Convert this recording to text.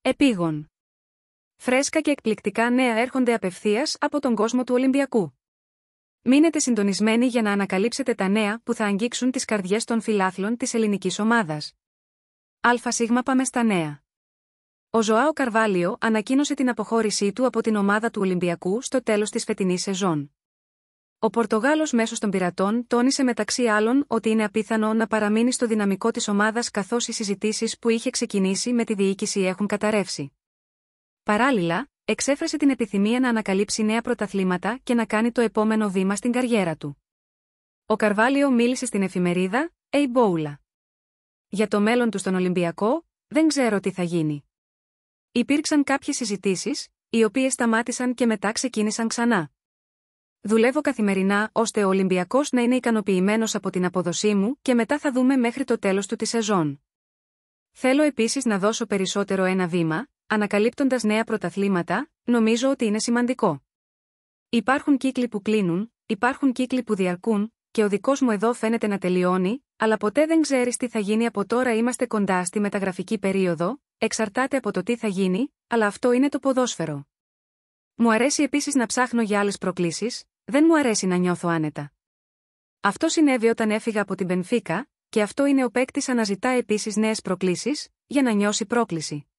Επίγον. Φρέσκα και εκπληκτικά νέα έρχονται απευθείας από τον κόσμο του Ολυμπιακού. Μείνετε συντονισμένοι για να ανακαλύψετε τα νέα που θα αγγίξουν τις καρδιές των φιλάθλων της ελληνικής ομάδας. ΑΣ πάμε στα νέα. Ο Ζωάο Καρβάλιο ανακοίνωσε την αποχώρησή του από την ομάδα του Ολυμπιακού στο τέλος της φετινής σεζόν. Ο Πορτογάλος μέσος των Πειρατών τόνισε μεταξύ άλλων ότι είναι απίθανο να παραμείνει στο δυναμικό της ομάδας καθώς οι συζητήσεις που είχε ξεκινήσει με τη διοίκηση έχουν καταρρεύσει. Παράλληλα, εξέφρασε την επιθυμία να ανακαλύψει νέα πρωταθλήματα και να κάνει το επόμενο βήμα στην καριέρα του. Ο Καρβάλιο μίλησε στην εφημερίδα Bola. Για το μέλλον του στον Ολυμπιακό, δεν ξέρω τι θα γίνει. Υπήρξαν κάποιες συζητήσεις, οι οποίες σταμάτησαν και μετά ξεκίνησαν ξανά. Δουλεύω καθημερινά ώστε ο Ολυμπιακός να είναι ικανοποιημένος από την απόδοσή μου και μετά θα δούμε μέχρι το τέλος του τη σεζόν. Θέλω επίσης να δώσω περισσότερο ένα βήμα, ανακαλύπτοντας νέα πρωταθλήματα, νομίζω ότι είναι σημαντικό. Υπάρχουν κύκλοι που κλείνουν, υπάρχουν κύκλοι που διαρκούν, και ο δικός μου εδώ φαίνεται να τελειώνει, αλλά ποτέ δεν ξέρεις τι θα γίνει. Από τώρα είμαστε κοντά στη μεταγραφική περίοδο, εξαρτάται από το τι θα γίνει, αλλά αυτό είναι το ποδόσφαιρο. Μου αρέσει επίσης να ψάχνω για άλλες προκλήσεις, δεν μου αρέσει να νιώθω άνετα. Αυτό συνέβη όταν έφυγα από την Μπενφίκα, και αυτό είναι ο παίκτης αναζητά επίσης νέες προκλήσεις, για να νιώσει πρόκληση.